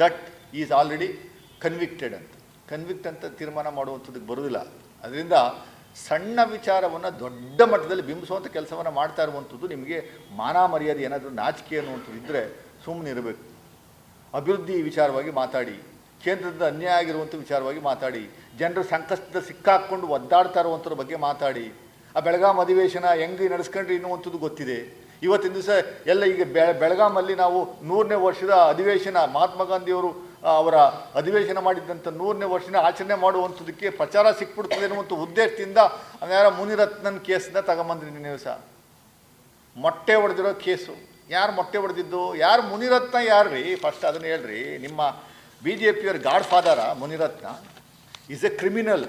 That is already convicted ಅಂತ. Convict ಅಂತ ತೀರ್ಮಾನ ಮಾಡುವಂಥದ್ದಕ್ಕೆ ಬರೋದಿಲ್ಲ. ಅದರಿಂದ ಸಣ್ಣ ವಿಚಾರವನ್ನು ದೊಡ್ಡ ಮಟ್ಟದಲ್ಲಿ ಬಿಂಬಿಸುವಂಥ ಕೆಲಸವನ್ನು ಮಾಡ್ತಾ ಇರುವಂಥದ್ದು ನಿಮಗೆ ಮಾನ ಮರ್ಯಾದೆ ಏನಾದರೂ ನಾಚಿಕೆ ಅನ್ನುವಂಥದ್ದು ಇದ್ದರೆ ಸುಮ್ಮನೆ ಇರಬೇಕು. ಅಭಿವೃದ್ಧಿ ವಿಚಾರವಾಗಿ ಮಾತಾಡಿ, ಕೇಂದ್ರದಿಂದ ಅನ್ಯಾಯ ಆಗಿರುವಂಥ ವಿಚಾರವಾಗಿ ಮಾತಾಡಿ, ಜನರು ಸಂಕಷ್ಟದ ಸಿಕ್ಕಾಕ್ಕೊಂಡು ಒದ್ದಾಡ್ತಾ ಇರುವಂಥದ್ರ ಬಗ್ಗೆ ಮಾತಾಡಿ. ಆ ಬೆಳಗಾಂ ಅಧಿವೇಶನ ಹೆಂಗೆ ನಡೆಸ್ಕೊಂಡ್ರೆ ಇನ್ನುವಂಥದ್ದು ಗೊತ್ತಿದೆ. ಇವತ್ತಿನ ದಿವಸ ಎಲ್ಲ ಈಗ ಬೆಳಗಾಮಲ್ಲಿ ನಾವು 100ನೇ ವರ್ಷದ ಅಧಿವೇಶನ, ಮಹಾತ್ಮ ಗಾಂಧಿಯವರು ಅವರ ಅಧಿವೇಶನ ಮಾಡಿದ್ದಂಥ 100ನೇ ವರ್ಷನ ಆಚರಣೆ ಮಾಡುವಂಥದ್ದಕ್ಕೆ ಪ್ರಚಾರ ಸಿಕ್ಬಿಡ್ತದೆ ಅನ್ನುವಂಥ ಉದ್ದೇಶದಿಂದ ಯಾರೋ ಮುನಿರತ್ನನ್ ಕೇಸನ್ನ ತಗೊಂಬಂದ್ರಿ ನಿನ್ನೆ ದಿವಸ. ಮೊಟ್ಟೆ ಹೊಡೆದಿರೋ ಕೇಸು. ಯಾರು ಮೊಟ್ಟೆ ಹೊಡೆದಿದ್ದು? ಯಾರು ಮುನಿರತ್ನ? ಯಾರು ರೀ? ಫಸ್ಟ್ ಅದನ್ನು ಹೇಳ್ರಿ. ನಿಮ್ಮ ಬಿ ಜೆ ಪಿಯವ್ರ godfather Munirathna is a criminal.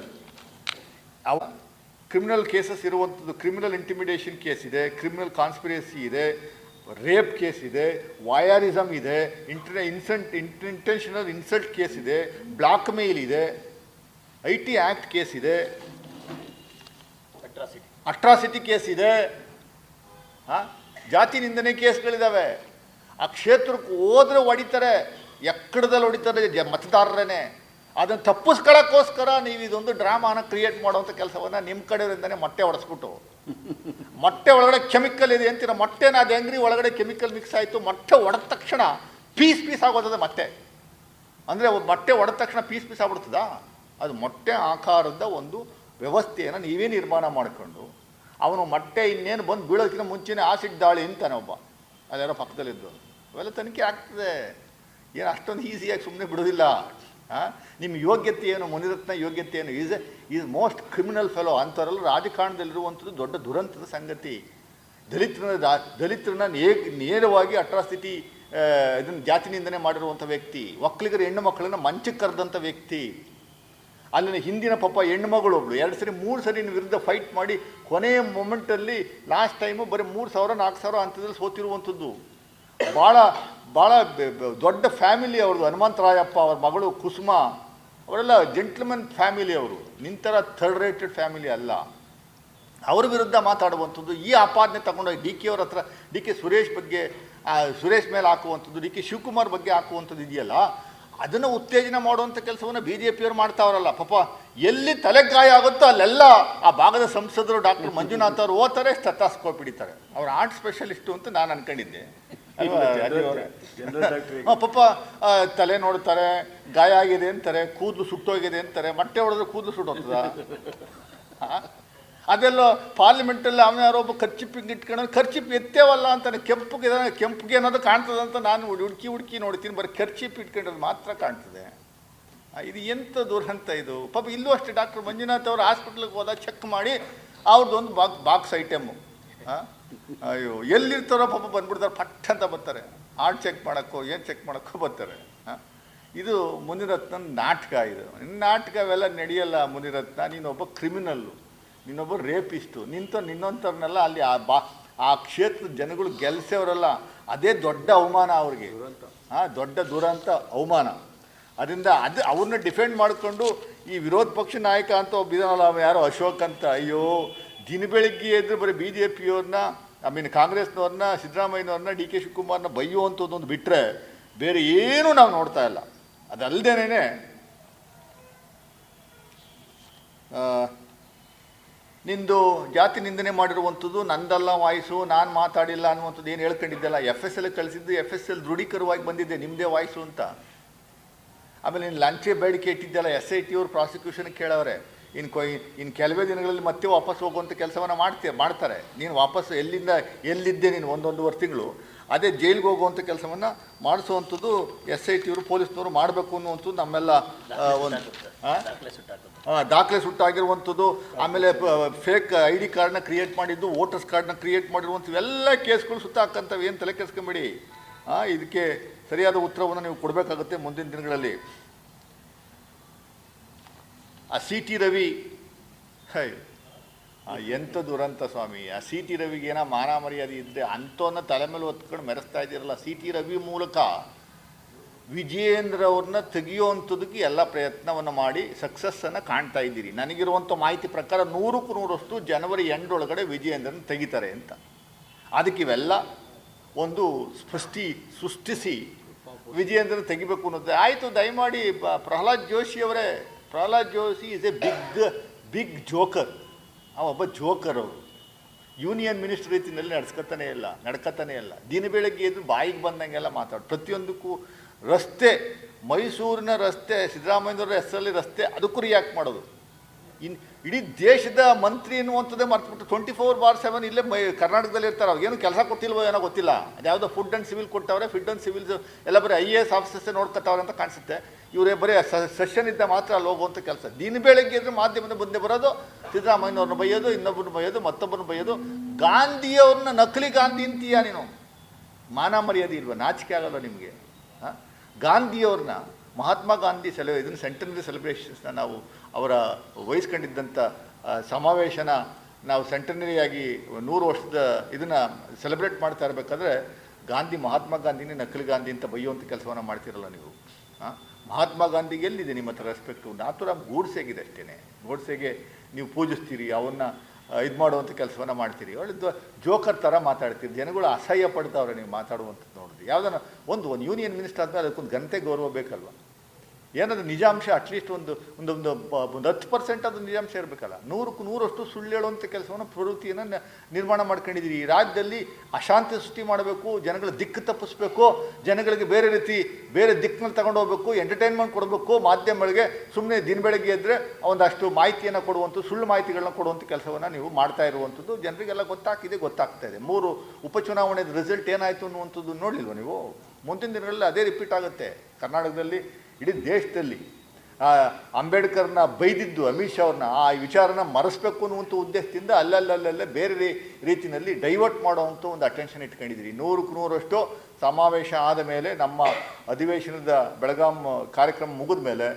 Criminal cases ಇರುವಂಥದ್ದು, ಕ್ರಿಮಿನಲ್ ಇಂಟಿಮಿಡೇಷನ್ ಕೇಸ್ ಇದೆ, ಕ್ರಿಮಿನಲ್ ಕಾನ್ಸ್ಪಿರೇಸಿ ಇದೆ, ರೇಪ್ ಕೇಸ್ ಇದೆ, ವಾಯಾರಿಸಮ್ ಇದೆ, ಇಂಟೆನ್ಷನಲ್ ಇನ್ಸಲ್ಟ್ ಕೇಸ್ ಇದೆ, ಬ್ಲಾಕ್ ಮೇಲ್ ಇದೆ, IT ಆ್ಯಕ್ಟ್ ಕೇಸ್ ಇದೆ, ಅಟ್ರಾಸಿಟಿ ಕೇಸ್ ಇದೆ, ಜಾತಿ ನಿಂದನೆ ಕೇಸ್ಗಳಿದ್ದಾವೆ. ಆ ಕ್ಷೇತ್ರಕ್ಕೆ ಹೋದ್ರೆ ಹೊಡಿತಾರೆ, ಎಕ್ಕಡದಲ್ಲಿ ಹೊಡಿತಾರೆ ಮತದಾರರೇ. ಅದನ್ನು ತಪ್ಪಿಸ್ಕೊಳ್ಳೋಕ್ಕೋಸ್ಕರ ನೀವು ಇದೊಂದು ಡ್ರಾಮಾನ ಕ್ರಿಯೇಟ್ ಮಾಡುವಂಥ ಕೆಲಸವನ್ನು ನಿಮ್ಮ ಕಡೆಯಿಂದನೇ ಮೊಟ್ಟೆ ಹೊಡೆಸ್ಬಿಟ್ಟು, ಮೊಟ್ಟೆ ಒಳಗಡೆ ಕೆಮಿಕಲ್ ಇದೆ ಅಂತೀರ. ಮೊಟ್ಟೆನ ಅದು ಹೆಂಗ್ರಿ ಒಳಗಡೆ ಕೆಮಿಕಲ್ ಮಿಕ್ಸ್ ಆಯಿತು, ಮೊಟ್ಟೆ ಹೊಡೆದ ತಕ್ಷಣ ಪೀಸ್ ಆಗೋತದೆ ಮೊಟ್ಟೆ. ಅಂದರೆ ಮೊಟ್ಟೆ ಹೊಡೆದ ತಕ್ಷಣ ಪೀಸ್ ಆಗ್ಬಿಡ್ತದಾ? ಅದು ಮೊಟ್ಟೆ ಆಕಾರದ ಒಂದು ವ್ಯವಸ್ಥೆಯನ್ನು ನೀವೇ ನಿರ್ಮಾಣ ಮಾಡಿಕೊಂಡು ಅವನು ಮೊಟ್ಟೆ ಇನ್ನೇನು ಬಂದು ಬೀಳೋದಕ್ಕಿಂತ ಮುಂಚೆನೇ ಆಸಿಡ್ ದಾಳಿ ಅಂತಾನೆ ಒಬ್ಬ, ಅದ್ಯಾರೋ ಪಕ್ಕದಲ್ಲಿದ್ದು. ಅವೆಲ್ಲ ತನಿಖೆ ಆಗ್ತದೆ. ಏನು ಅಷ್ಟೊಂದು ಈಸಿಯಾಗಿ ಸುಮ್ಮನೆ ಬಿಡೋದಿಲ್ಲ. ನಿಮ್ಮ ಯೋಗ್ಯತೆ ಏನು? ಮುನಿರತ್ನ ಯೋಗ್ಯತೆ ಏನು? Is most criminal fellow. ಅಂಥವರೆಲ್ಲ ರಾಜಕಾರಣದಲ್ಲಿರುವಂಥದ್ದು ದೊಡ್ಡ ದುರಂತದ ಸಂಗತಿ. ದಲಿತರನ್ನ ನೇರವಾಗಿ ಅಟ್ರಾಸಿಟಿ ಇದನ್ನು ಜಾತಿ ನಿಂದನೆ ಮಾಡಿರುವಂಥ ವ್ಯಕ್ತಿ, ಒಕ್ಕಲಿಗರ ಹೆಣ್ಣು ಮಕ್ಕಳನ್ನು ಮಂಚಕ್ಕೆ ಕರೆದಂಥ ವ್ಯಕ್ತಿ. ಅಲ್ಲಿನ ಹಿಂದಿನ ಪಾಪ ಹೆಣ್ಣುಮಗಳು ಒಬ್ಳು 2 ಸರಿ 3 ಸರಿ ವಿರುದ್ಧ ಫೈಟ್ ಮಾಡಿ ಕೊನೆಯ ಮೊಮೆಂಟಲ್ಲಿ ಲಾಸ್ಟ್ ಟೈಮು ಬರೀ 3,000 4,000 ಹಂತದಲ್ಲಿ ಸೋತಿರುವಂಥದ್ದು. ಭಾಳ ದೊಡ್ಡ ಫ್ಯಾಮಿಲಿ ಅವ್ರದ್ದು. ಹನುಮಂತರಾಯಪ್ಪ ಅವ್ರ ಮಗಳು ಕುಸುಮ ಅವರೆಲ್ಲ ಜೆಂಟ್ಲ್ಮನ್ ಫ್ಯಾಮಿಲಿ. ಅವರು ನಿಂತರ ಥರ್ಡ್ ರೇಟೆಡ್ ಫ್ಯಾಮಿಲಿ ಅಲ್ಲ. ಅವ್ರ ವಿರುದ್ಧ ಮಾತಾಡುವಂಥದ್ದು, ಈ ಆಪಾದನೆ ತಗೊಂಡೋಗಿ DK ಅವ್ರ ಹತ್ರ, DK ಸುರೇಶ್ ಬಗ್ಗೆ, ಸುರೇಶ್ ಮೇಲೆ ಹಾಕುವಂಥದ್ದು, DK ಶಿವಕುಮಾರ್ ಬಗ್ಗೆ ಹಾಕುವಂಥದ್ದು ಇದೆಯಲ್ಲ, ಅದನ್ನು ಉತ್ತೇಜನ ಮಾಡುವಂಥ ಕೆಲಸವನ್ನು BJPಯವರು ಮಾಡ್ತಾವ್ರಲ್ಲ. ಪಾಪ ಎಲ್ಲಿ ತಲೆಗಾಯ ಆಗುತ್ತೋ ಅಲ್ಲೆಲ್ಲ ಆ ಭಾಗದ ಸಂಸದರು ಡಾಕ್ಟರ್ ಮಂಜುನಾಥ್ ಅವರು ಓದ್ತಾರೆ, ಸ್ಟೆಥೋಸ್ಕೋಪ್ ಹಿಡಿತಾರೆ. ಅವ್ರು ಆರ್ಟ್ ಸ್ಪೆಷಲಿಸ್ಟು ಅಂತ ನಾನು ಅನ್ಕೊಂಡಿದ್ದೆ. ಪಾಪ ತಲೆ ನೋಡ್ತಾರೆ, ಗಾಯ ಆಗಿದೆ ಅಂತಾರೆ, ಕೂದಲು ಸುಟ್ಟೋಗಿದೆ ಅಂತಾರೆ. ಮೊಟ್ಟೆ ಹೊಡೆದ್ರೆ ಕೂದಲು ಸುಟ್ಟೋಗ್ತದ? ಅದೆಲ್ಲ ಪಾರ್ಲಿಮೆಂಟಲ್ಲಿ ಅವನ ಯಾರೊಬ್ಬ ಖರ್ಚಿಪ್ಪಿಗೆ ಇಟ್ಕೊಂಡು ಖರ್ಚಿಪ್ ಎತ್ತೇವಲ್ಲ ಅಂತಾನೆ. ಕೆಂಪುಗೆ ಅನ್ನೋದು ಕಾಣ್ತದಂತ ನಾನು ಹುಡುಕಿ ನೋಡ್ತೀನಿ. ಬರೀ ಖರ್ಚಿಪ್ ಇಟ್ಕೊಂಡ್ರೆ ಮಾತ್ರ ಕಾಣ್ತದೆ. ಇದು ಎಂಥ ದುರಂತ ಇದು. ಪಾಪ ಇಲ್ಲೂ ಅಷ್ಟೇ ಡಾಕ್ಟರ್ ಮಂಜುನಾಥ್ ಅವರು ಹಾಸ್ಪಿಟ್ಲಿಗೆ ಹೋದಾಗ ಚೆಕ್ ಮಾಡಿ ಅವ್ರದ್ದೊಂದು ಬಾಕ್ಸ್ ಐಟಮು. ಅಯ್ಯೋ ಎಲ್ಲಿರ್ತಾರೋ ಪಾಪ ಬಂದ್ಬಿಡ್ತಾರೆ, ಪಟ್ ಅಂತ ಬರ್ತಾರೆ. ಹಾರ್ಟ್ ಚೆಕ್ ಮಾಡೋಕ್ಕೋ ಏನು ಚೆಕ್ ಮಾಡೋಕ್ಕೋ ಬರ್ತಾರೆ. ಇದು ಮುನಿರತ್ನ ನಾಟಕ. ಇದು ನಾಟಕ ಅವೆಲ್ಲ ನಡೆಯಲ್ಲ. ಮುನಿರತ್ನ ನೀನೊಬ್ಬ ಕ್ರಿಮಿನಲ್ಲು, ನೀನೊಬ್ಬ ರೇಪಿಸ್ಟು. ನಿನ್ನೊಂಥವ್ರನ್ನೆಲ್ಲ ಅಲ್ಲಿ ಆ ಕ್ಷೇತ್ರದ ಜನಗಳು ಗೆಲ್ಸೋರಲ್ಲ. ಅದೇ ದೊಡ್ಡ ಅವಮಾನ ಅವ್ರಿಗೆ, ದೊಡ್ಡ ದುರಂತ ಅವಮಾನ. ಅದರಿಂದ ಅವ್ರನ್ನ ಡಿಫೆಂಡ್ ಮಾಡಿಕೊಂಡು ಈ ವಿರೋಧ ಪಕ್ಷ ನಾಯಕ ಅಂತ ಒಬ್ಬ ಇದನ್ನಲ್ಲ, ಯಾರೋ ಅಶೋಕ್ ಅಂತ. ಅಯ್ಯೋ, ದಿನ ಬೆಳಿಗ್ಗೆ ಎದ್ದು ಬರೀ BJPಯವ್ರನ್ನ, ಕಾಂಗ್ರೆಸ್ನವ್ರನ್ನ, ಸಿದ್ದರಾಮಯ್ಯನವ್ರನ್ನ, DK ಶಿವಕುಮಾರ್ನ ಬೈಯುವಂಥದ್ದೊಂದು ಬಿಟ್ಟರೆ ಬೇರೆ ಏನೂ ನಾವು ನೋಡ್ತಾ ಇಲ್ಲ. ಅದಲ್ಲದೇನೆ ನಿಂದು ಜಾತಿ ನಿಂದನೆ ಮಾಡಿರುವಂಥದ್ದು ನಂದಲ್ಲ ವಾಯ್ಸು, ನಾನು ಮಾತಾಡಿಲ್ಲ ಅನ್ನುವಂಥದ್ದು ಏನು ಹೇಳ್ಕೊಂಡಿದ್ದೆಲ್ಲ. FSL ಕಳಿಸಿದ್ದು FSL ದೃಢೀಕರವಾಗಿ ಬಂದಿದ್ದೆ ನಿಮ್ಮದೇ ವಾಯ್ಸು ಅಂತ. ಆಮೇಲೆ ನೀನು ಲಂಚೆ ಬೇಡಿಕೆ ಇಟ್ಟಿದ್ದೆಲ್ಲ SIT ಅವರು ಪ್ರಾಸಿಕ್ಯೂಷನ್ಗೆ ಕೇಳವ್ರೆ. ಇನ್ನು ಕೆಲವೇ ದಿನಗಳಲ್ಲಿ ಮತ್ತೆ ವಾಪಸ್ ಹೋಗುವಂಥ ಕೆಲಸವನ್ನು ಮಾಡ್ತಾರೆ. ನೀನು ವಾಪಸ್ ಎಲ್ಲಿದ್ದೆ ನೀನು 1-1.5 ತಿಂಗಳು ಅದೇ ಜೈಲಿಗೆ ಹೋಗುವಂಥ ಕೆಲಸವನ್ನು ಮಾಡಿಸುವಂಥದ್ದು SIT ಅವರು ಪೊಲೀಸ್ನವರು ಮಾಡಬೇಕು ಅನ್ನುವಂಥದ್ದು ನಮ್ಮೆಲ್ಲ ಒಂದು ದಾಖಲೆ ಸುಟ್ಟಾಗಿರುವಂಥದ್ದು. ಆಮೇಲೆ ಫೇಕ್ ID ಕಾರ್ಡ್ನ ಕ್ರಿಯೇಟ್ ಮಾಡಿದ್ದು, ವೋಟರ್ಸ್ ಕಾರ್ಡ್ನ ಕ್ರಿಯೇಟ್ ಮಾಡಿರುವಂಥದ್ದು ಎಲ್ಲ ಕೇಸ್ಗಳು ಸುತ್ತಾಕಂಥವು. ಏನು ತಲೆ ಕೆಡಿಸ್ಕೊಂಬೇಡಿ. ಇದಕ್ಕೆ ಸರಿಯಾದ ಉತ್ತರವನ್ನು ನೀವು ಕೊಡಬೇಕಾಗುತ್ತೆ ಮುಂದಿನ ದಿನಗಳಲ್ಲಿ. ಆ CT ರವಿ ಎಂಥ ದುರಂತ ಸ್ವಾಮಿ. ಆ CT ರವಿಗೆ ಏನೋ ಮಾನ ಮರ್ಯಾದೆ ಇದ್ದರೆ ಅಂಥವನ್ನ ತಲೆ ಮೇಲೆ ಹೊತ್ಕೊಂಡು ಮೆರೆಸ್ತಾ ಇದ್ದೀರಲ್ಲ. CT ರವಿ ಮೂಲಕ ವಿಜಯೇಂದ್ರ ಅವ್ರನ್ನ ತೆಗೆಯುವಂಥದ್ದಕ್ಕೆ ಎಲ್ಲ ಪ್ರಯತ್ನವನ್ನು ಮಾಡಿ ಸಕ್ಸಸ್ಸನ್ನು ಕಾಣ್ತಾ ಇದ್ದೀರಿ. ನನಗಿರುವಂಥ ಮಾಹಿತಿ ಪ್ರಕಾರ 100ಕ್ಕೂ 100ರಷ್ಟು ಜನವರಿ ಎಂಡ್ ಒಳಗಡೆ ವಿಜಯೇಂದ್ರನ ತೆಗಿತಾರೆ ಅಂತ. ಅದಕ್ಕೆ ಇವೆಲ್ಲ ಒಂದು ಸೃಷ್ಟಿಸಿ ವಿಜಯೇಂದ್ರ ತೆಗಿಬೇಕು ಅನ್ನೋದು ಆಯಿತು. ದಯಮಾಡಿ ಪ್ರಹ್ಲಾದ್ ಜೋಶಿ ಅವರೇ, Pralhad Joshi is a big joker. ಒಬ್ಬ ಜೋಕರ್. ಅವರು ಯೂನಿಯನ್ ಮಿನಿಸ್ಟರ್ ರೀತಿಯಲ್ಲಿ ನಡ್ಕತಾನೇ ಇಲ್ಲ. ದಿನ ಬೆಳಗ್ಗೆ ಎದ್ದು ಬಾಯಿಗೆ ಬಂದಂಗೆಲ್ಲ ಪ್ರತಿಯೊಂದಕ್ಕೂ ರಸ್ತೆ, ಮೈಸೂರಿನ ರಸ್ತೆ, ಸಿದ್ದರಾಮಯ್ಯನವರ ಹೆಸರಲ್ಲಿ ರಸ್ತೆ, ಅದಕ್ಕೂ ರಿಯಾಕ್ಟ್ ಮಾಡೋದು. ಇಡೀ ದೇಶದ ಮಂತ್ರಿ ಎನ್ನುವಂಥದ್ದೇ ಮರ್ತುಬಿಟ್ಟು 24/7 ಇಲ್ಲೇ ಕರ್ನಾಟಕದಲ್ಲಿ ಇರ್ತಾರೆ. ಅವ್ರಿಗೇನು ಕೆಲಸ ಕೊಟ್ಟಿಲ್ವೋ ಏನೋ ಗೊತ್ತಿಲ್ಲ. ಅದ್ಯಾವುದೋ ಫುಡ್ ಆ್ಯಂಡ್ ಸಿವಿಲ್ ಕೊಟ್ಟವ್ರೆ, ಫುಡ್ ಆ್ಯಂಡ್ ಸಿವಿಲ್ಸ್ ಎಲ್ಲ ಬರೀ IAS ಆಫೀಸರ್ಸೇ ನೋಡ್ಕೊತಾವ್ರೆ ಅಂತ ಕಾಣಿಸುತ್ತೆ. ಇವರೇ ಬರೀ ಸೆಷನ್ ಇದ್ದ ಮಾತ್ರ ಅಲ್ಲಿ ಹೋಗುವಂಥ ಕೆಲಸ. ದಿನ ಬೆಳಗ್ಗೆ ಇದ್ರೆ ಮಾಧ್ಯಮದ ಮುಂದೆ ಬರೋದು, ಸಿದ್ದರಾಮಯ್ಯನವ್ರನ್ನ ಬೈಯೋದು, ಇನ್ನೊಬ್ಬರನ್ನ ಬೈಯೋದು, ಮತ್ತೊಬ್ಬರನ್ನ ಬೈಯೋದು. ಗಾಂಧಿಯವ್ರನ್ನ ನಕಲಿ ಗಾಂಧಿ ಅಂತೀಯ ನೀನು? ಮಾನ ಮರ್ಯಾದೆ ಇಲ್ವ? ನಾಚಿಕೆ ಆಗಲ್ಲ ನಿಮಗೆ? ಗಾಂಧಿಯವ್ರನ್ನ, ಮಹಾತ್ಮ ಗಾಂಧಿ ಇದನ್ನು ಸೆಂಟನರಿ ಸೆಲೆಬ್ರೇಷನ್ಸ್ನ ನಾವು ಅವರ ವಹಿಸ್ಕೊಂಡಿದ್ದಂಥ ಸಮಾವೇಶನ ನಾವು ಸೆಂಟನರಿಯಾಗಿ 100 ವರ್ಷದ ಇದನ್ನು ಸೆಲೆಬ್ರೇಟ್ ಮಾಡ್ತಾ ಇರಬೇಕಾದ್ರೆ ಮಹಾತ್ಮ ಗಾಂಧಿನೇ ನಕಲಿ ಗಾಂಧಿ ಅಂತ ಬೈಯುವಂಥ ಕೆಲಸವನ್ನು ಮಾಡ್ತಿರಲ್ಲ ನೀವು. ಮಹಾತ್ಮ ಗಾಂಧಿಗೆ ಎಲ್ಲಿದೆ ನಿಮ್ಮ ಹತ್ರ ರೆಸ್ಪೆಕ್ಟು? ನಾಥುರಾಮ್ ಗೋಡ್ಸೆಗಿದೆ ಅಷ್ಟೇ. ಗೋಡ್ಸೆಗೆ ನೀವು ಪೂಜಿಸ್ತೀರಿ, ಅವನ್ನ ಇದು ಮಾಡುವಂಥ ಕೆಲಸವನ್ನು ಮಾಡ್ತೀರಿ. ಒಳ್ಳೆದು ಜೋಕರ್ ಥರ ಮಾತಾಡ್ತೀರಿ. ಜನಗಳು ಅಸಹ್ಯ ಪಡ್ತಾವ್ರೆ ನೀವು ಮಾತಾಡುವಂಥದ್ದು ನೋಡಿದ್ರಿ. ಯಾವುದನ್ನ ಒಂದು ಯೂನಿಯನ್ ಮಿನಿಸ್ಟರ್ ಆದಮೇಲೆ ಅದಕ್ಕೊಂದು ಘನತೆ ಗೌರವ ಬೇಕಲ್ವ? ಏನಾದರೂ ನಿಜಾಂಶ ಅಟ್ಲೀಸ್ಟ್ ಒಂದು 10% ಅದು ನಿಜಾಂಶ ಇರಬೇಕಲ್ಲ. 100ಕ್ಕೆ 100ರಷ್ಟು ಸುಳ್ಳು ಹೇಳುವಂಥ ಕೆಲಸವನ್ನು ಪ್ರವೃತ್ತಿಯನ್ನು ನಿರ್ಮಾಣ ಮಾಡ್ಕೊಂಡಿದ್ದೀರಿ. ಈ ರಾಜ್ಯದಲ್ಲಿ ಅಶಾಂತಿ ಸೃಷ್ಟಿ ಮಾಡಬೇಕು, ಜನಗಳ ದಿಕ್ಕು ತಪ್ಪಿಸ್ಬೇಕು, ಜನಗಳಿಗೆ ಬೇರೆ ದಿಕ್ಕಿನಲ್ಲಿ ತಗೊಂಡು ಹೋಗ್ಬೇಕು, ಎಂಟರ್ಟೈನ್ಮೆಂಟ್ ಕೊಡಬೇಕು, ಮಾಧ್ಯಮಗಳಿಗೆ ಸುಮ್ಮನೆ ದಿನ ಬೆಳಗ್ಗೆ ಇದ್ದರೆ ಒಂದಷ್ಟು ಮಾಹಿತಿಯನ್ನು ಕೊಡುವಂಥ ಸುಳ್ಳು ಮಾಹಿತಿಗಳನ್ನ ಕೊಡುವಂಥ ಕೆಲಸವನ್ನು ನೀವು ಮಾಡ್ತಾ ಇರುವಂಥದ್ದು ಜನರಿಗೆಲ್ಲ ಗೊತ್ತಾಗ್ತಾ ಇದೆ. 3 ಉಪಚುನಾವಣೆದ ರಿಸಲ್ಟ್ ಏನಾಯಿತು ಅನ್ನುವಂಥದ್ದು ನೋಡಲಿಲ್ವ ನೀವು? ಮುಂದಿನ ದಿನಗಳಲ್ಲಿ ಅದೇ ರಿಪೀಟ್ ಆಗುತ್ತೆ ಕರ್ನಾಟಕದಲ್ಲಿ, ಇಡೀ ದೇಶದಲ್ಲಿ. ಅಂಬೇಡ್ಕರ್ನ ಬೈದಿದ್ದು ಅಮಿತ್ ಶಾ ಅವ್ರನ್ನ, ಆ ವಿಚಾರನ ಮರೆಸಬೇಕು ಅನ್ನುವಂಥ ಉದ್ದೇಶದಿಂದ ಅಲ್ಲಲ್ಲೇ ಬೇರೆ ರೀತಿಯಲ್ಲಿ ಡೈವರ್ಟ್ ಮಾಡುವಂಥ ಒಂದು ಅಟೆನ್ಷನ್ ಇಟ್ಕೊಂಡಿದ್ದೀರಿ. 100ಕ್ಕೆ 100ರಷ್ಟು ಸಮಾವೇಶ ಆದ ಮೇಲೆ, ನಮ್ಮ ಅಧಿವೇಶನದ ಬೆಳಗಾಂ ಕಾರ್ಯಕ್ರಮ ಮುಗಿದ ಮೇಲೆ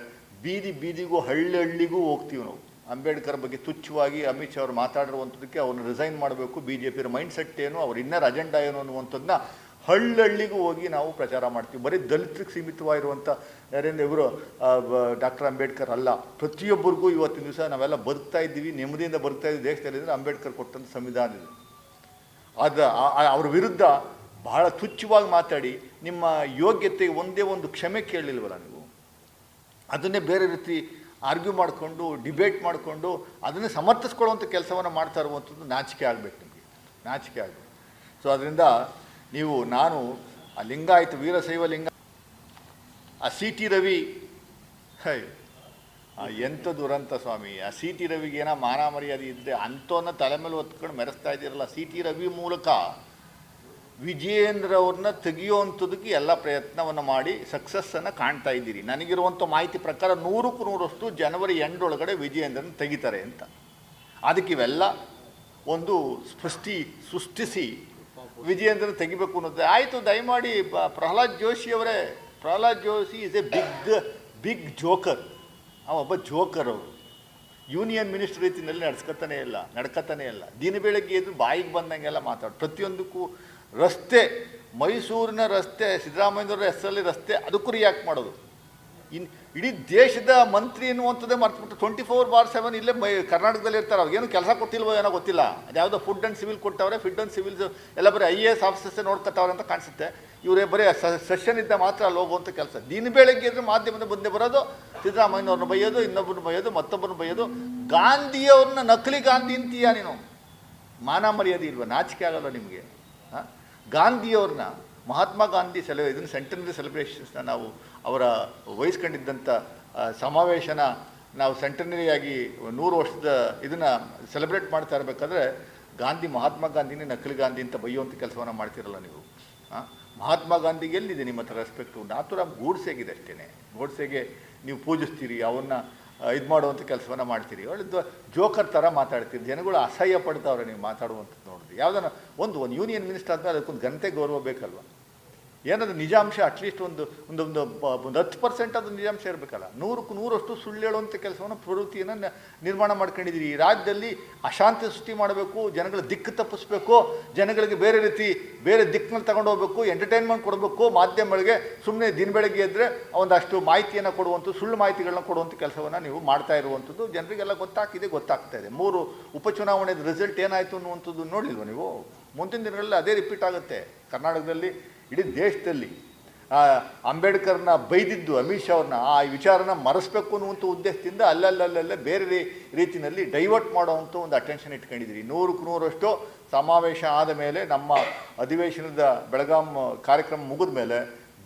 ಬೀದಿಗೂ ಹಳ್ಳಿಗೂ ಹೋಗ್ತೀವಿ ನಾವು. ಅಂಬೇಡ್ಕರ್ ಬಗ್ಗೆ ತುಚ್ಛವಾಗಿ ಅಮಿತ್ ಶಾ ಅವರು ಮಾತಾಡಿರುವಂಥದ್ದಕ್ಕೆ ಅವ್ರನ್ನ ರಿಸೈನ್ ಮಾಡಬೇಕು, BJP ಮೈಂಡ್ ಸೆಟ್ ಏನು, ಅವ್ರ ಇನ್ನರ್ ಅಜೆಂಡಾ ಏನು ಅನ್ನುವಂಥದ್ದನ್ನ ಹಳ್ಳಿಗೂ ಹೋಗಿ ನಾವು ಪ್ರಚಾರ ಮಾಡ್ತೀವಿ. ಬರೀ ದಲಿತರಿಗೆ ಸೀಮಿತವಾಗಿರುವಂಥ ಇವರು ಡಾಕ್ಟರ್ ಅಂಬೇಡ್ಕರ್ ಅಲ್ಲ, ಪ್ರತಿಯೊಬ್ಬರಿಗೂ ಇವತ್ತಿನ ದಿವಸ ನಾವೆಲ್ಲ ಬದುಕ್ತಾ ಇದ್ದೀವಿ, ನೆಮ್ಮದಿಯಿಂದ ಬದುಕ್ತಾ ಇದ್ದೀವಿ ದೇಶದಲ್ಲಿ ಅಂದರೆ ಅಂಬೇಡ್ಕರ್ ಕೊಟ್ಟಂಥ ಸಂವಿಧಾನ ಇದು. ಅವ್ರ ವಿರುದ್ಧ ಬಹಳ ತುಚ್ಛವಾಗಿ ಮಾತಾಡಿ ನಿಮ್ಮ ಯೋಗ್ಯತೆ ಒಂದೇ ಒಂದು ಕ್ಷಮೆ ಕೇಳಲಿಲ್ವಲ್ಲ ನೀವು? ಅದನ್ನೇ ಬೇರೆ ರೀತಿ ಆರ್ಗ್ಯೂ ಮಾಡಿಕೊಂಡು, ಡಿಬೇಟ್ ಮಾಡಿಕೊಂಡು ಅದನ್ನೇ ಸಮರ್ಥಿಸ್ಕೊಳ್ಳುವಂಥ ಕೆಲಸವನ್ನು ಮಾಡ್ತಾ ಇರುವಂಥದ್ದು ನಾಚಿಕೆ ಆಗಬೇಕು ನಿಮಗೆ, ನಾಚಿಕೆ ಆಗಬೇಕು. ಸೊ ಅದರಿಂದ ನಾನು ಆ ಲಿಂಗಾಯತ ವೀರಶೈವ ಲಿಂಗ, ಆ CT ರವಿ, ಎಂಥ ದುರಂತ ಸ್ವಾಮಿ. ಆ CT ರವಿಗೆ ಏನೋ ಮಾನ ಮರ್ಯಾದೆ ಇದ್ದರೆ ಅಂಥವನ್ನ ತಲೆ ಮೇಲೆ ಹೊತ್ಕೊಂಡು ಮೆರೆಸ್ತಾ ಇದ್ದೀರಲ್ಲ. CT ರವಿ ಮೂಲಕ ವಿಜಯೇಂದ್ರ ಅವ್ರನ್ನ ತೆಗೆಯುವಂಥದ್ದಕ್ಕೆ ಎಲ್ಲ ಪ್ರಯತ್ನವನ್ನು ಮಾಡಿ ಸಕ್ಸಸ್ಸನ್ನು ಕಾಣ್ತಾ ಇದ್ದೀರಿ. ನನಗಿರುವಂಥ ಮಾಹಿತಿ ಪ್ರಕಾರ 100ಕ್ಕೆ 100ರಷ್ಟು ಜನವರಿ ಎಂಡ್ ಒಳಗಡೆ ವಿಜಯೇಂದ್ರನ ತೆಗಿತಾರೆ ಅಂತ. ಅದಕ್ಕೆ ಇವೆಲ್ಲ ಒಂದು ಸೃಷ್ಟಿಸಿ ವಿಜಯೇಂದ್ರ ತೆಗಿಬೇಕು ಅನ್ನೋದು ಆಯಿತು. ದಯಮಾಡಿ ಪ್ರಹ್ಲಾದ್ ಜೋಶಿ ಅವರೇ, Pralhad Joshi is a big joker. ಒಬ್ಬ ಜೋಕರ್. ಅವರು ಯೂನಿಯನ್ ಮಿನಿಸ್ಟರ್ ರೀತಿಯಲ್ಲಿ ನಡ್ಕತಾನೇ ಇಲ್ಲ. ದಿನ ಬೆಳಗ್ಗೆ ಎದ್ದು ಬಾಯಿಗೆ ಬಂದಂಗೆಲ್ಲ ಪ್ರತಿಯೊಂದಕ್ಕೂ ರಸ್ತೆ, ಮೈಸೂರಿನ ರಸ್ತೆ, ಸಿದ್ದರಾಮಯ್ಯನವರ ಹೆಸರಲ್ಲಿ ರಸ್ತೆ, ಅದಕ್ಕೂ ರಿಯಾಕ್ಟ್ ಮಾಡೋದು. ಇಡೀ ದೇಶದ ಮಂತ್ರಿ ಎನ್ನುವಂಥದ್ದೇ ಮರ್ತುಬಿಟ್ಟು 24/7 ಇಲ್ಲೇ ಕರ್ನಾಟಕದಲ್ಲಿ ಇರ್ತಾರೆ. ಅವ್ರಿಗೇನು ಕೆಲಸ ಕೊಟ್ಟಿಲ್ವೋ ಏನೋ ಗೊತ್ತಿಲ್ಲ. ಅದ್ಯಾವುದೋ ಫುಡ್ ಆ್ಯಂಡ್ ಸಿವಿಲ್ ಕೊಟ್ಟವ್ರೆ, ಫುಡ್ ಆ್ಯಂಡ್ ಸಿವಿಲ್ಸ್ ಎಲ್ಲ ಬರೀ IAS ಆಫೀಸರ್ಸೇ ನೋಡ್ಕೊತಾವ್ರೆ ಅಂತ ಕಾಣಿಸುತ್ತೆ. ಇವರೇ ಬರೀ ಸೆಷನ್ ಇದ್ದ ಮಾತ್ರ ಅಲ್ಲಿ ಹೋಗುವಂಥ ಕೆಲಸ. ದಿನ ಬೆಳಗ್ಗೆ ಇದ್ರೆ ಮಾಧ್ಯಮದ ಮುಂದೆ ಬರೋದು, ಸಿದ್ದರಾಮಯ್ಯನವ್ರನ್ನ ಬೈಯೋದು, ಇನ್ನೊಬ್ಬರನ್ನ ಬೈಯೋದು, ಮತ್ತೊಬ್ಬರನ್ನ ಬೈಯೋದು. ಗಾಂಧಿಯವ್ರನ್ನ ನಕಲಿ ಗಾಂಧಿ ಅಂತೀಯ ನೀನು? ಮಾನ ಮರ್ಯಾದೆ ಇಲ್ವ? ನಾಚಿಕೆ ಆಗಲ್ಲ ನಿಮಗೆ? ಗಾಂಧಿಯವ್ರನ್ನ, ಮಹಾತ್ಮ ಗಾಂಧಿ ಇದನ್ನು ಸೆಂಟನರಿ ಸೆಲೆಬ್ರೇಷನ್ಸ್ನ ನಾವು ಅವರ ವಹಿಸ್ಕೊಂಡಿದ್ದಂಥ ಸಮಾವೇಶನ ನಾವು ಸೆಂಟನರಿಯಾಗಿ 100 ವರ್ಷದ ಇದನ್ನು ಸೆಲೆಬ್ರೇಟ್ ಮಾಡ್ತಾ ಇರಬೇಕಾದ್ರೆ ಮಹಾತ್ಮ ಗಾಂಧಿನೇ ನಕಲಿ ಗಾಂಧಿ ಅಂತ ಬೈಯುವಂಥ ಕೆಲಸವನ್ನು ಮಾಡ್ತಿರಲ್ಲ ನೀವು. ಮಹಾತ್ಮ ಗಾಂಧಿಗೆ ಎಲ್ಲಿದೆ ನಿಮ್ಮ ಹತ್ರ ರೆಸ್ಪೆಕ್ಟು? ನಾಥುರಾಮ್ ಗೋಡ್ಸೆಗಿದೆ ಅಷ್ಟೇ. ಗೋಡ್ಸೆಗೆ ನೀವು ಪೂಜಿಸ್ತೀರಿ, ಅವನ್ನ ಇದು ಮಾಡುವಂಥ ಕೆಲಸವನ್ನು ಮಾಡ್ತೀರಿ. ಒಳ್ಳೆದು ಜೋಕರ್ ಥರ ಮಾತಾಡ್ತೀರಿ. ಜನಗಳು ಅಸಹ್ಯ ಪಡ್ತಾವ್ರೆ ನೀವು ಮಾತಾಡುವಂಥದ್ದು ನೋಡಿದ್ರಿ. ಯಾವುದನ್ನ ಒಂದು ಯೂನಿಯನ್ ಮಿನಿಸ್ಟರ್ ಆದಮೇಲೆ ಅದಕ್ಕೊಂದು ಘನತೆ ಗೌರವ ಬೇಕಲ್ವ? ಏನಾದರೂ ನಿಜಾಂಶ ಅಟ್ಲೀಸ್ಟ್ ಒಂದು 10% ಅದು ನಿಜಾಂಶ ಇರಬೇಕಲ್ಲ. 100ಕ್ಕೆ 100ರಷ್ಟು ಸುಳ್ಳು ಹೇಳುವಂಥ ಕೆಲಸವನ್ನು ಪ್ರವೃತ್ತಿಯನ್ನು ನಿರ್ಮಾಣ ಮಾಡ್ಕೊಂಡಿದ್ದೀರಿ. ಈ ರಾಜ್ಯದಲ್ಲಿ ಅಶಾಂತಿ ಸೃಷ್ಟಿ ಮಾಡಬೇಕು, ಜನಗಳ ದಿಕ್ಕು ತಪ್ಪಿಸ್ಬೇಕು, ಜನಗಳಿಗೆ ಬೇರೆ ದಿಕ್ಕಿನಲ್ಲಿ ತಗೊಂಡು ಹೋಗ್ಬೇಕು, ಎಂಟರ್ಟೈನ್ಮೆಂಟ್ ಕೊಡಬೇಕು, ಮಾಧ್ಯಮಗಳಿಗೆ ಸುಮ್ಮನೆ ದಿನ ಬೆಳಗ್ಗೆ ಇದ್ದರೆ ಒಂದಷ್ಟು ಮಾಹಿತಿಯನ್ನು ಕೊಡುವಂಥ ಸುಳ್ಳು ಮಾಹಿತಿಗಳನ್ನ ಕೊಡುವಂಥ ಕೆಲಸವನ್ನು ನೀವು ಮಾಡ್ತಾ ಇರುವಂಥದ್ದು ಜನರಿಗೆಲ್ಲ ಗೊತ್ತಾಗ್ತಾ ಇದೆ. 3 ಉಪಚುನಾವಣೆದ ರಿಸಲ್ಟ್ ಏನಾಯಿತು ಅನ್ನುವಂಥದ್ದು ನೋಡಲಿಲ್ವ ನೀವು? ಮುಂದಿನ ದಿನಗಳಲ್ಲಿ ಅದೇ ರಿಪೀಟ್ ಆಗುತ್ತೆ ಕರ್ನಾಟಕದಲ್ಲಿ, ಇಡೀ ದೇಶದಲ್ಲಿ. ಅಂಬೇಡ್ಕರ್ನ ಬೈದಿದ್ದು ಅಮಿತ್ ಶಾ ಅವ್ರನ್ನ ಆ ವಿಚಾರನ ಮರೆಸ್ಬೇಕು ಅನ್ನುವಂಥ ಉದ್ದೇಶದಿಂದ ಅಲ್ಲಲ್ಲಲ್ಲೇ ಬೇರೆ ರೀತಿಯಲ್ಲಿ ಡೈವರ್ಟ್ ಮಾಡೋವಂಥ ಒಂದು ಅಟೆನ್ಷನ್ ಇಟ್ಕೊಂಡಿದ್ದೀರಿ. 100ಕ್ಕೆ 100ರಷ್ಟು ಸಮಾವೇಶ ಆದ ಮೇಲೆ ನಮ್ಮ ಅಧಿವೇಶನದ ಬೆಳಗಾಂ ಕಾರ್ಯಕ್ರಮ ಮುಗಿದ ಮೇಲೆ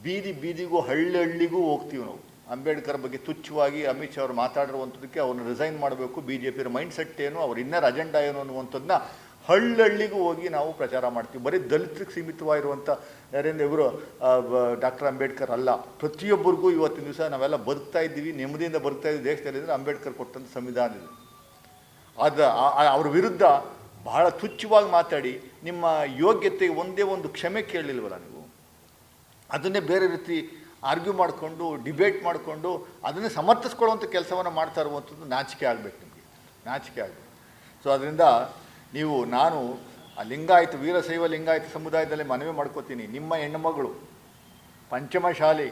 ಬೀದಿಗೂ ಹಳ್ಳಿಗೂ ಹೋಗ್ತೀವಿ ನಾವು. ಅಂಬೇಡ್ಕರ್ ಬಗ್ಗೆ ತುಚ್ಛವಾಗಿ ಅಮಿತ್ ಶಾ ಅವರು ಮಾತಾಡಿರುವಂಥದ್ದಕ್ಕೆ ಅವ್ರನ್ನ ರಿಸೈನ್ ಮಾಡಬೇಕು, BJP ಮೈಂಡ್ ಸೆಟ್ ಏನು, ಅವ್ರ ಇನ್ನರ್ ಅಜೆಂಡಾ ಏನು ಅನ್ನುವಂಥದ್ದನ್ನ ಹಳ್ಳಿಗೂ ಹೋಗಿ ನಾವು ಪ್ರಚಾರ ಮಾಡ್ತೀವಿ. ಬರೀ ದಲಿತರಿಗೆ ಸೀಮಿತವಾಗಿರುವಂಥ ಯಾರೇಂದ್ರ ಇವರು ಡಾಕ್ಟರ್ ಅಂಬೇಡ್ಕರ್ ಅಲ್ಲ, ಪ್ರತಿಯೊಬ್ಬರಿಗೂ ಇವತ್ತಿನ ದಿವಸ ನಾವೆಲ್ಲ ಬದುಕ್ತಾ ಇದ್ದೀವಿ, ನೆಮ್ಮದಿಯಿಂದ ಬದುಕ್ತಾ ಇದ್ದೀವಿ ದೇಶದಲ್ಲಿ ಅಂದರೆ ಅಂಬೇಡ್ಕರ್ ಕೊಟ್ಟಂಥ ಸಂವಿಧಾನ ಇದೆ. ಅವ್ರ ವಿರುದ್ಧ ಬಹಳ ತುಚ್ಛವಾಗಿ ಮಾತಾಡಿ ನಿಮ್ಮ ಯೋಗ್ಯತೆಗೆ ಒಂದೇ ಒಂದು ಕ್ಷಮೆ ಕೇಳಲಿಲ್ವಲ್ಲ ನೀವು. ಅದನ್ನೇ ಬೇರೆ ರೀತಿ ಆರ್ಗ್ಯೂ ಮಾಡಿಕೊಂಡು ಡಿಬೇಟ್ ಮಾಡಿಕೊಂಡು ಅದನ್ನೇ ಸಮರ್ಥಿಸ್ಕೊಳ್ಳುವಂಥ ಕೆಲಸವನ್ನು ಮಾಡ್ತಾ ಇರುವಂಥದ್ದು ನಾಚಿಕೆ ಆಗಬೇಕು ನಿಮಗೆ, ನಾಚಿಕೆ ಆಗಬೇಕು. ಸೊ ಅದರಿಂದ ನಾನು ಆ ಲಿಂಗಾಯತ ವೀರಶೈವ ಲಿಂಗಾಯತ ಸಮುದಾಯದಲ್ಲಿ ಮನವಿ ಮಾಡ್ಕೋತೀನಿ, ನಿಮ್ಮ ಹೆಣ್ಣುಮಗಳು ಪಂಚಮಶಾಲಿ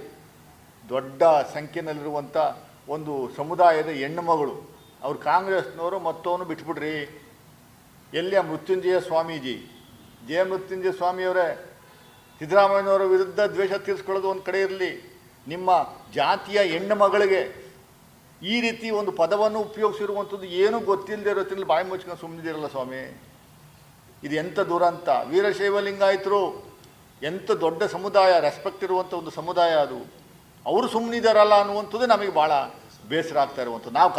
ದೊಡ್ಡ ಸಂಖ್ಯೆಯಲ್ಲಿರುವಂಥ ಒಂದು ಸಮುದಾಯದ ಹೆಣ್ಣುಮಗಳು, ಅವ್ರು ಕಾಂಗ್ರೆಸ್ನವರು ಮತ್ತವನು ಬಿಟ್ಬಿಡ್ರಿ. ಎಲ್ಲಿ ಆ ಮೃತ್ಯುಂಜಯ ಸ್ವಾಮೀಜಿ, ಮೃತ್ಯುಂಜಯ ಸ್ವಾಮಿಯವರೇ, ಸಿದ್ದರಾಮಯ್ಯನವರ ವಿರುದ್ಧ ದ್ವೇಷ ತೀರಿಸ್ಕೊಳ್ಳೋದು ಒಂದು ಕಡೆ ಇರಲಿ, ನಿಮ್ಮ ಜಾತಿಯ ಹೆಣ್ಣು ಮಗಳಿಗೆ ಈ ರೀತಿ ಒಂದು ಪದವನ್ನು ಉಪಯೋಗಿಸಿರುವಂಥದ್ದು ಏನೂ ಗೊತ್ತಿಲ್ಲದೆ ಇರೋದ್ರಲ್ಲಿ ಬಾಯಿ ಮುಚ್ಕೊಂಡು ಸುಮ್ಮನಿದಿರಲ್ಲ ಸ್ವಾಮಿ. ಇದು ಎಂಥ ದುರಂತ. ವೀರಶೈವ ಲಿಂಗಾಯತರು ಎಂಥ ದೊಡ್ಡ ಸಮುದಾಯ, ರೆಸ್ಪೆಕ್ಟ್ ಇರುವಂಥ ಒಂದು ಸಮುದಾಯ, ಅದು ಅವರು ಸುಮ್ಮನಿದಾರಲ್ಲ ಅನ್ನುವಂಥದ್ದು ನಮಗೆ ಭಾಳ ಬೇಸರ ಆಗ್ತಾ ಇರುವಂಥದ್ದು. ನಾವು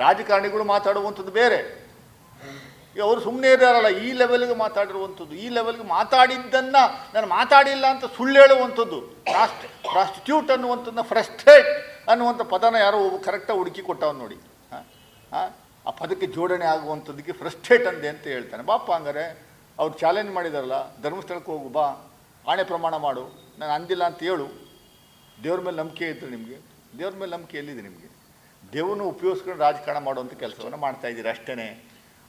ರಾಜಕಾರಣಿಗಳು ಮಾತಾಡುವಂಥದ್ದು ಬೇರೆ, ಈಗ ಅವರು ಸುಮ್ಮನೆ ಇದ್ದಾರಲ್ಲ ಈ ಲೆವೆಲ್ಗೆ ಮಾತಾಡಿರುವಂಥದ್ದು, ಈ ಲೆವೆಲ್ಗೆ ಮಾತಾಡಿದ್ದನ್ನು ನಾನು ಮಾತಾಡಿಲ್ಲ ಅಂತ ಸುಳ್ಳು ಹೇಳುವಂಥದ್ದು, ಪ್ರಾಸ್ಟಿಟ್ಯೂಟ್ ಅನ್ನುವಂಥದ್ದನ್ನ ಫ್ರಸ್ಟ್ರೇಟ್ ಅನ್ನುವಂಥ ಪದನ ಯಾರೋ ಒಬ್ಬ ಕರೆಕ್ಟಾಗಿ ಹುಡುಕಿ ಕೊಟ್ಟವನು ನೋಡಿ. ಆ ಪದಕ್ಕೆ ಜೋಡಣೆ ಆಗುವಂಥದ್ದಕ್ಕೆ ಫ್ರಸ್ಟ್ರೇಟ್ ಅಂದೆ ಅಂತ ಹೇಳ್ತಾನೆ. ಬಾಪ ಹಂಗಾರೆ ಅವ್ರು ಚಾಲೆಂಜ್ ಮಾಡಿದಾರಲ್ಲ, ಧರ್ಮಸ್ಥಳಕ್ಕೆ ಹೋಗು ಬಾ, ಆಣೆ ಪ್ರಮಾಣ ಮಾಡು, ನಾನು ಅಂದಿಲ್ಲ ಅಂತ ಹೇಳು. ದೇವ್ರ ಮೇಲೆ ನಂಬಿಕೆ ಇದ್ದರೆ ನಿಮಗೆ, ದೇವ್ರ ಮೇಲೆ ನಂಬಿಕೆ ಎಲ್ಲಿದೆ ನಿಮಗೆ? ದೇವ್ರನ್ನ ಉಪಯೋಗಿಸ್ಕೊಂಡು ರಾಜಕಾರಣ ಮಾಡುವಂಥ ಕೆಲಸವನ್ನು ಮಾಡ್ತಾಯಿದ್ದೀರಿ ಅಷ್ಟೇ.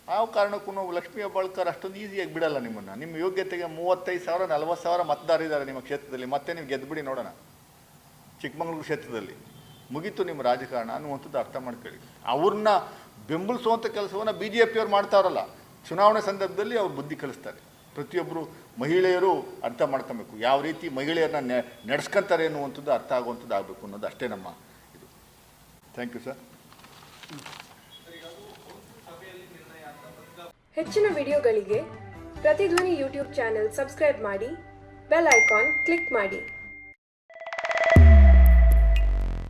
ಯಾವ ಕಾರಣಕ್ಕೂ ನಾವು ಲಕ್ಷ್ಮೀ ಹೆಬ್ಬಾಳ್ಕರ್ ಅಷ್ಟೊಂದು ಈಸಿಯಾಗಿ ಬಿಡಲ್ಲ ನಿಮ್ಮನ್ನು. ನಿಮ್ಮ ಯೋಗ್ಯತೆಗೆ 35,000 40,000 ಮತದಾರರಿದ್ದಾರೆ ನಿಮ್ಮ ಕ್ಷೇತ್ರದಲ್ಲಿ, ಮತ್ತೆ ನೀವು ಗೆದ್ದುಬಿಡಿ ನೋಡೋಣ. ಚಿಕ್ಕಮಗಳೂರು ಕ್ಷೇತ್ರದಲ್ಲಿ ಮುಗೀತು ನಿಮ್ಮ ರಾಜಕಾರಣ ಅನ್ನುವಂಥದ್ದು ಅರ್ಥ ಮಾಡ್ಕೊಳ್ಳಿ. ಅವ್ರನ್ನ ಬೆಂಬಲಿಸುವಂಥ ಕೆಲಸವನ್ನು BJP ಅವ್ರು ಮಾಡ್ತಾರಲ್ಲ, ಚುನಾವಣೆ ಸಂದರ್ಭದಲ್ಲಿ ಅವ್ರು ಬುದ್ಧಿ ಕಲಿಸ್ತಾರೆ. ಪ್ರತಿಯೊಬ್ಬರು ಮಹಿಳೆಯರು ಅರ್ಥ ಮಾಡ್ಕೊಬೇಕು, ಯಾವ ರೀತಿ ಮಹಿಳೆಯರನ್ನ ನಡೆಸ್ಕೊಂತಾರೆ ಅನ್ನುವಂಥದ್ದು ಅರ್ಥ ಆಗುವಂಥದ್ದು ಆಗಬೇಕು ಅನ್ನೋದು ಅಷ್ಟೇ ನಮ್ಮ ಇದು. Thank you sir. ಹೆಚ್ಚಿನ ವಿಡಿಯೋಗಳಿಗೆ ಪ್ರತಿಧ್ವನಿ ಯೂಟ್ಯೂಬ್ ಚಾನೆಲ್ ಸಬ್ಸ್ಕ್ರೈಬ್ ಮಾಡಿ, ಬೆಲ್ ಐಕಾನ್ ಕ್ಲಿಕ್ ಮಾಡಿ.